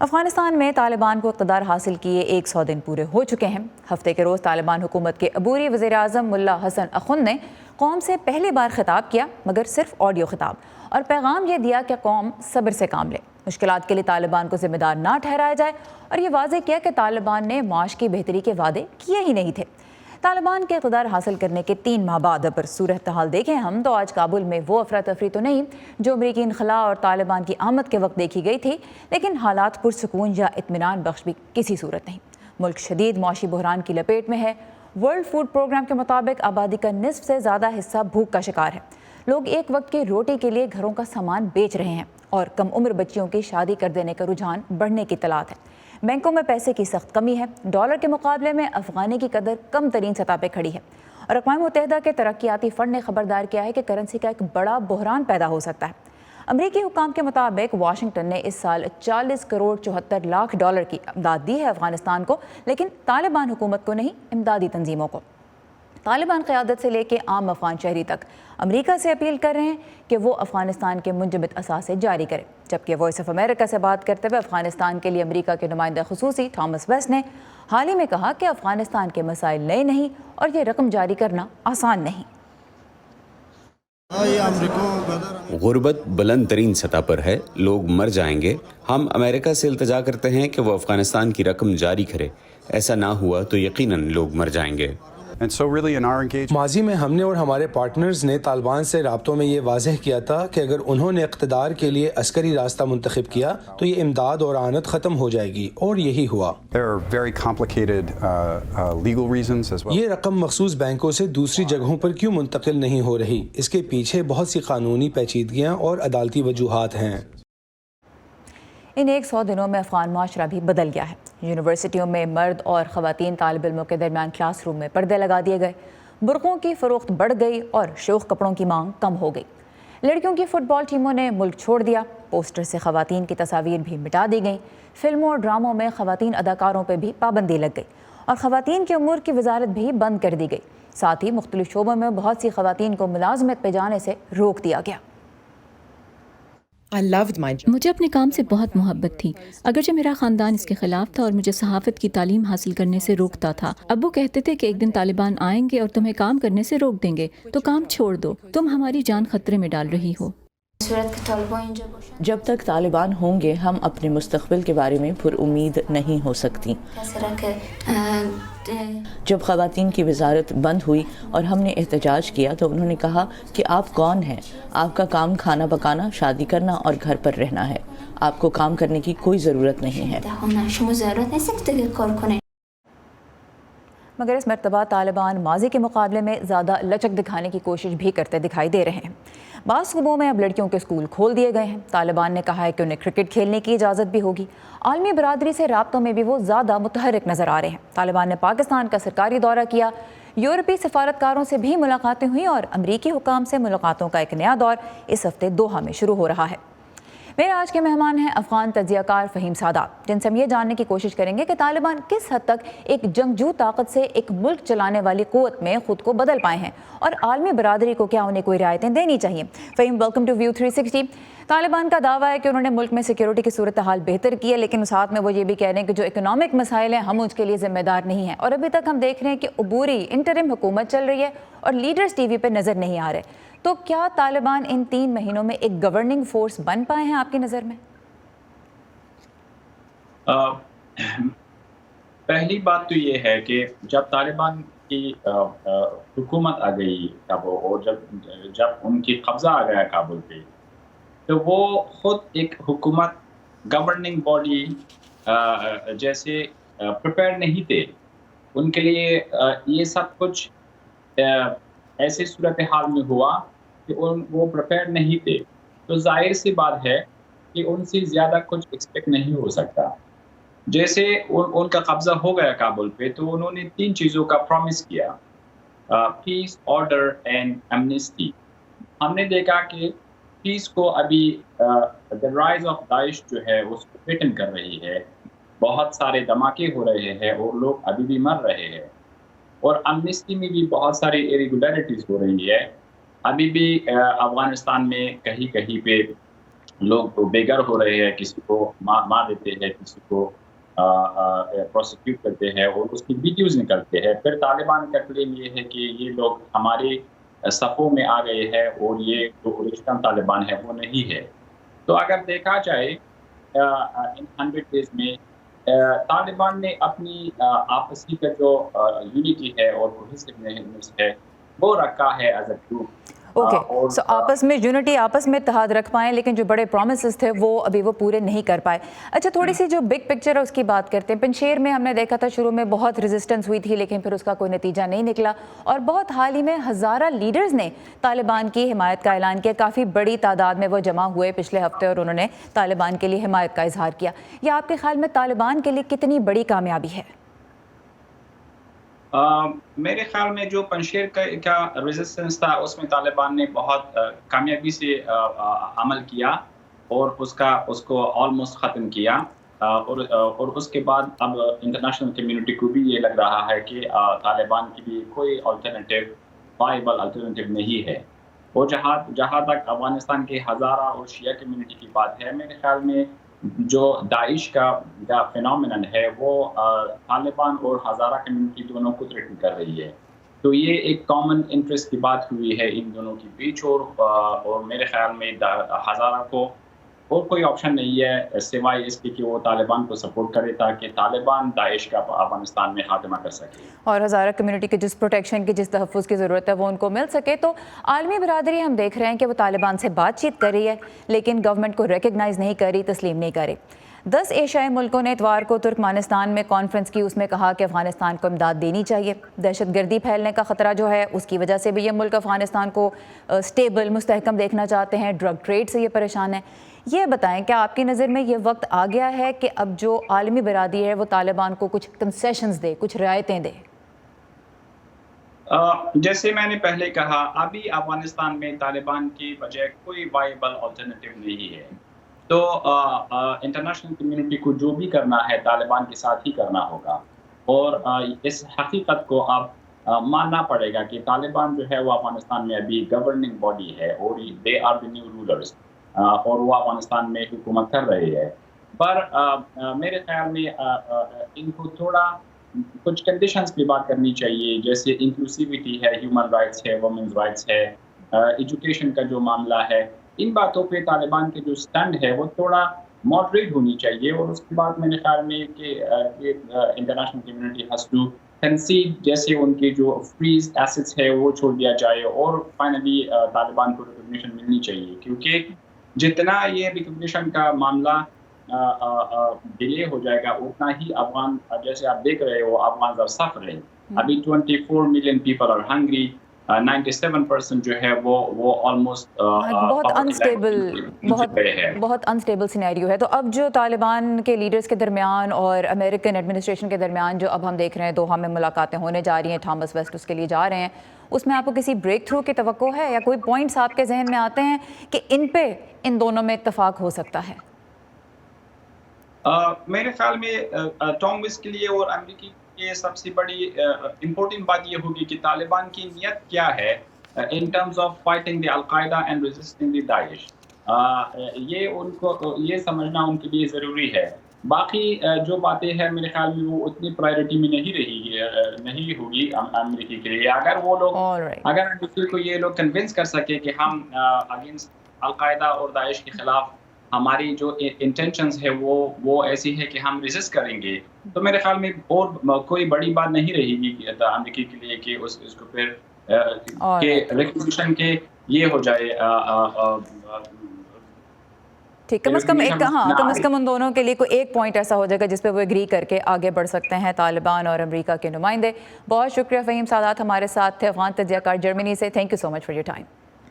افغانستان میں طالبان کو اقتدار حاصل کیے 100 دن پورے ہو چکے ہیں۔ ہفتے کے روز طالبان حکومت کے عبوری وزیر اعظم ملا حسن اخند نے قوم سے پہلی بار خطاب کیا، مگر صرف آڈیو خطاب، اور پیغام یہ دیا کہ قوم صبر سے کام لے، مشکلات کے لیے طالبان کو ذمہ دار نہ ٹھہرایا جائے، اور یہ واضح کیا کہ طالبان نے معاش کی بہتری کے وعدے کیے ہی نہیں تھے۔ طالبان کے اقتدار حاصل کرنے کے 3 ماہ بعد اگر صورتحال دیکھیں ہم تو آج کابل میں وہ افراتفری تو نہیں جو امریکی انخلاء اور طالبان کی آمد کے وقت دیکھی گئی تھی، لیکن حالات پرسکون یا اطمینان بخش بھی کسی صورت نہیں۔ ملک شدید معاشی بحران کی لپیٹ میں ہے۔ ورلڈ فوڈ پروگرام کے مطابق آبادی کا نصف سے زیادہ حصہ بھوک کا شکار ہے۔ لوگ ایک وقت کی روٹی کے لیے گھروں کا سامان بیچ رہے ہیں، اور کم عمر بچیوں کی شادی کر دینے کا رجحان بڑھنے کی اطلاعات ہے۔ بینکوں میں پیسے کی سخت کمی ہے، ڈالر کے مقابلے میں افغانی کی قدر کم ترین سطح پہ کھڑی ہے، اور اقوام متحدہ کے ترقیاتی فنڈ نے خبردار کیا ہے کہ کرنسی کا ایک بڑا بحران پیدا ہو سکتا ہے۔ امریکی حکام کے مطابق واشنگٹن نے اس سال 40 کروڑ 74 لاکھ ڈالر کی امداد دی ہے افغانستان کو، لیکن طالبان حکومت کو نہیں، امدادی تنظیموں کو۔ طالبان قیادت سے لے کے عام افغان شہری تک امریکہ سے اپیل کر رہے ہیں کہ وہ افغانستان کے منجمد اثاثے جاری کرے، جبکہ وائس آف امریکہ سے بات کرتے ہوئے افغانستان کے لیے امریکہ کے نمائندہ خصوصی تھامس ویسٹ نے حال ہی میں کہا کہ افغانستان کے مسائل نئے نہیں اور یہ رقم جاری کرنا آسان نہیں۔ غربت بلند ترین سطح پر ہے، لوگ مر جائیں گے۔ ہم امریکہ سے التجا کرتے ہیں کہ وہ افغانستان کی رقم جاری کرے، ایسا نہ ہوا تو یقیناً لوگ مر جائیں گے۔ ماضی میں ہم نے اور ہمارے پارٹنرز نے طالبان سے رابطوں میں یہ واضح کیا تھا کہ اگر انہوں نے اقتدار کے لیے عسکری راستہ منتخب کیا تو یہ امداد اور اعانت ختم ہو جائے گی، اور یہی ہوا۔ یہ رقم مخصوص بینکوں سے دوسری جگہوں پر کیوں منتقل نہیں ہو رہی؟ اس کے پیچھے بہت سی قانونی پیچیدگیاں اور عدالتی وجوہات ہیں۔ ان 100 دنوں میں افغان معاشرہ بھی بدل گیا ہے۔ یونیورسٹیوں میں مرد اور خواتین طالب علموں کے درمیان کلاس روم میں پردے لگا دیے گئے، برقعوں کی فروخت بڑھ گئی اور شوخ کپڑوں کی مانگ کم ہو گئی۔ لڑکیوں کی فٹ بال ٹیموں نے ملک چھوڑ دیا، پوسٹر سے خواتین کی تصاویر بھی مٹا دی گئیں، فلموں اور ڈراموں میں خواتین اداکاروں پہ بھی پابندی لگ گئی، اور خواتین کے امور کی وزارت بھی بند کر دی گئی۔ ساتھ ہی مختلف شعبوں میں بہت سی خواتین کو ملازمت پہ جانے سے روک دیا گیا۔ مجھے اپنے کام سے بہت محبت تھی، اگرچہ میرا خاندان اس کے خلاف تھا اور مجھے صحافت کی تعلیم حاصل کرنے سے روکتا تھا۔ ابو کہتے تھے کہ ایک دن طالبان آئیں گے اور تمہیں کام کرنے سے روک دیں گے، تو کام چھوڑ دو، تم ہماری جان خطرے میں ڈال رہی ہو۔ جب تک طالبان ہوں گے ہم اپنے مستقبل کے بارے میں پر امید نہیں ہو سکتی۔ جب خواتین کی وزارت بند ہوئی اور ہم نے احتجاج کیا تو انہوں نے کہا کہ آپ کون ہیں؟ آپ کا کام کھانا پکانا، شادی کرنا اور گھر پر رہنا ہے، آپ کو کام کرنے کی کوئی ضرورت نہیں ہے۔ مگر اس مرتبہ طالبان ماضی کے مقابلے میں زیادہ لچک دکھانے کی کوشش بھی کرتے دکھائی دے رہے ہیں۔ بعض صوبوں میں اب لڑکیوں کے اسکول کھول دیے گئے ہیں۔ طالبان نے کہا ہے کہ انہیں کرکٹ کھیلنے کی اجازت بھی ہوگی۔ عالمی برادری سے رابطوں میں بھی وہ زیادہ متحرک نظر آ رہے ہیں۔ طالبان نے پاکستان کا سرکاری دورہ کیا، یورپی سفارتکاروں سے بھی ملاقاتیں ہوئیں، اور امریکی حکام سے ملاقاتوں کا ایک نیا دور اس ہفتے دوحہ میں شروع ہو رہا ہے۔ میرے آج کے مہمان ہیں افغان تجزیہ کار فہیم سادات، جن سے ہم یہ جاننے کی کوشش کریں گے کہ طالبان کس حد تک ایک جنگجو طاقت سے ایک ملک چلانے والی قوت میں خود کو بدل پائے ہیں، اور عالمی برادری کو کیا انہیں کوئی رعایتیں دینی چاہیے۔ Faheem, welcome to View 360۔ Taliban کا دعویٰ ہے کہ انہوں نے ملک میں سیکیورٹی کی صورتحال بہتر کی ہے، لیکن ساتھ میں وہ یہ بھی کہہ رہے ہیں کہ جو اکنامک مسائل ہیں ہم اس کے لیے ذمہ دار نہیں ہیں، اور ابھی تک ہم دیکھ رہے ہیں کہ عبوری انٹرم حکومت چل رہی ہے اور لیڈرز ٹی وی پہ نظر نہیں آ رہے۔ تو کیا طالبان ان 3 مہینوں میں ایک گورننگ فورس بن پائے ہیں آپ کی نظر میں؟ پہلی بات تو یہ ہے کہ جب طالبان کی حکومت آ گئی کابل، اور جب ان کی قبضہ آ گیا کابل پہ، تو وہ خود ایک حکومت گورننگ باڈی جیسے پریپیئر نہیں تھے۔ ان کے لیے یہ سب کچھ ایسے صورتحال میں ہوا کہ وہ پریپیئر نہیں تھے، تو ظاہر سی بات ہے کہ ان سے زیادہ کچھ ایکسپیکٹ نہیں ہو سکتا۔ جیسے ان کا قبضہ ہو گیا کابل پہ، تو انہوں نے 3 چیزوں کا پرومس کیا: پیس، آرڈر اینڈ ایمنسٹی۔ ہم نے دیکھا کہ پیس کو ابھی دی رائز آف داعش جو ہے اس کو تھریٹن کر رہی ہے، بہت سارے دھماکے ہو رہے ہیں اور لوگ ابھی بھی مر رہے ہیں، اور ایمنسٹی میں بھی بہت ساری ایریگولیرٹیز ہو رہی ہے۔ ابھی بھی افغانستان میں کہیں کہیں پہ لوگ بے گھر ہو رہے ہیں، کسی کو مار دیتے ہیں، کسی کو پروسیکیوٹ کرتے ہیں اور اس کی ویڈیوز نکلتے ہیں. پھر طالبان کا کلیم یہ ہے کہ یہ لوگ ہمارے صفوں میں آ گئے ہیں اور یہ جو اوریجنل طالبان ہے وہ نہیں ہے. تو اگر دیکھا جائے ان 100 days میں طالبان نے اپنی آپسی کا جو یونٹی ہے اور کوہیسیونیس ہے وہ رکھا ہے ایز اے گروپ. اوکے، سو آپس میں یونٹی، آپس میں اتحاد رکھ پائیں، لیکن جو بڑے پرومسز تھے وہ ابھی وہ پورے نہیں کر پائے. اچھا، تھوڑی سی جو بگ پکچر ہے اس کی بات کرتے ہیں. پنشیر میں ہم نے دیکھا تھا شروع میں بہت ریزسٹنس ہوئی تھی، لیکن پھر اس کا کوئی نتیجہ نہیں نکلا، اور بہت حال ہی میں ہزارہ لیڈرز نے طالبان کی حمایت کا اعلان کیا. کافی بڑی تعداد میں وہ جمع ہوئے پچھلے ہفتے اور انہوں نے طالبان کے لیے حمایت کا اظہار کیا. یہ آپ کے خیال میں طالبان کے لیے کتنی بڑی کامیابی ہے؟ میرے خیال میں جو پنشیر کا ریزسٹنس تھا اس میں طالبان نے بہت کامیابی سے عمل کیا اور اس کو آلموسٹ ختم کیا. اور اس کے بعد اب انٹرنیشنل کمیونٹی کو بھی یہ لگ رہا ہے کہ طالبان کے لیے کوئی وائبل الٹرنیٹیو نہیں ہے. اور جہاں تک افغانستان کے ہزارہ اور شیعہ کمیونٹی کی بات ہے، میرے خیال میں جو داعش کا فینومینن ہے وہ طالبان اور ہزارہ کمیونٹی دونوں کو تھریٹن کر رہی ہے. تو یہ ایک کامن انٹرسٹ کی بات ہوئی ہے ان دونوں کے بیچ، اور میرے خیال میں ہزارہ کو اور کوئی آپشن نہیں ہے سوائے اس کے کہ وہ طالبان کو سپورٹ کرے تاکہ طالبان داعش کا افغانستان میں خاتمہ کر سکے اور ہزارہ کمیونٹی کے جس پروٹیکشن کی، جس تحفظ کی ضرورت ہے وہ ان کو مل سکے. تو عالمی برادری ہم دیکھ رہے ہیں کہ وہ طالبان سے بات چیت کر رہی ہے، لیکن گورنمنٹ کو ریکگنائز نہیں کر رہی، تسلیم نہیں کر رہی. 10 ایشیائی ملکوں نے اتوار کو ترکمانستان میں کانفرنس کی. اس میں کہا کہ افغانستان کو امداد دینی چاہیے. دہشت گردی پھیلنے کا خطرہ جو ہے اس کی وجہ سے بھی یہ ملک افغانستان کو سٹیبل، مستحکم دیکھنا چاہتے ہیں. ڈرگ ٹریڈ سے یہ پریشان ہے. یہ بتائیں کیا آپ کی نظر میں یہ وقت آ گیا ہے کہ اب جو عالمی برادری ہے وہ طالبان کو کچھ کنسیشنز دے، کچھ رعایتیں دے؟ جیسے میں نے پہلے کہا، ابھی افغانستان میں طالبان کی بجائے کوئی وائبل آلٹرنیٹیو نہیں ہے. تو انٹرنیشنل کمیونٹی کو جو بھی کرنا ہے طالبان کے ساتھ ہی کرنا ہوگا، اور اس حقیقت کو اب ماننا پڑے گا کہ طالبان جو ہے وہ افغانستان میں ابھی گورننگ باڈی ہے اور they are the new rulers, اور وہ افغانستان میں حکومت کر رہے ہیں. پر میرے خیال میں ان کو تھوڑا کچھ کنڈیشنز پہ بات کرنی چاہیے، جیسے انکلوسیوٹی ہے، ہیومن رائٹس ہے، وومنز رائٹس ہے، ایجوکیشن کا جو معاملہ ہے. ان باتوں پہ طالبان کے جو سٹینڈ ہے وہ تھوڑا ماڈریٹ ہونی چاہیے. اور اس کے بعد میرے خیال میں کہ انٹرنیشنل کمیونٹی ہیز ٹو کنسیڈ، جیسے ان کے جو فریز ایسٹس ہے وہ چھوڑ دیا جائے، اور فائنلی طالبان کو ریکگنیشن ملنی چاہیے. کیونکہ جتنا یہ ریکگنیشن کا معاملہ ڈیلے ہو جائے گا اتنا ہی افغان، جیسے آپ دیکھ رہے ہو، افغانز آر سفرنگ. ابھی 24 ملین پیپل آر ہنگری، 97% جو ہے وہ آلموسٹ بہت انسٹیبل سینیریو ہے. تو اب جو طالبان کے لیڈرز کے درمیان اور امریکن ایڈمنسٹریشن کے درمیان جو اب ہم دیکھ رہے ہیں دوحہ میں ملاقاتیں ہونے جا رہی ہیں، تھامس ویسٹ اس کے لیے جا رہے ہیں، اس میں آپ کو کسی بریک تھرو کی توقع ہے یا کوئی پوائنٹس آپ کے ذہن میں آتے ہیں کہ ان پہ ان دونوں میں اتفاق ہو سکتا ہے؟ میرے خیال میں ٹام ویسٹ کے لیے اور امریکی کے سب سے بڑی امپورٹنٹ بات یہ ہوگی کہ طالبان کی نیت کیا ہے in terms of fighting the Al Qaeda and resisting the Daesh. یہ ان کو یہ سمجھنا ان کے لیے ضروری ہے. باقی جو باتیں ہیں میرے خیال میں وہ اتنی پرائرٹی میں نہیں ہوگی امریکی کے لیے. اگر وہ لوگ اگر امریکی کو یہ لوگ کنونس کر سکے کہ ہم اگینسٹ القاعدہ اور داعش کے خلاف ہماری جو انٹینشنز ہے وہ ایسی ہے کہ ہم ریزسٹ کریں گے، تو میرے خیال میں اور کوئی بڑی بات نہیں رہے گی امریکی کے لیے کہ اس کو پھر ریکگنیشن کے یہ ہو جائے. ٹھیک، کم از کم ان دونوں کے لیے کوئی ایک پوائنٹ ایسا ہو جائے گا جس پہ وہ ایگری کر کے آگے بڑھ سکتے ہیں طالبان اور امریکہ کے نمائندے. بہت شکریہ فہیم سادات ہمارے ساتھ تھے، افغان تجزیہ کار جرمنی سے. Thank you so much for your time.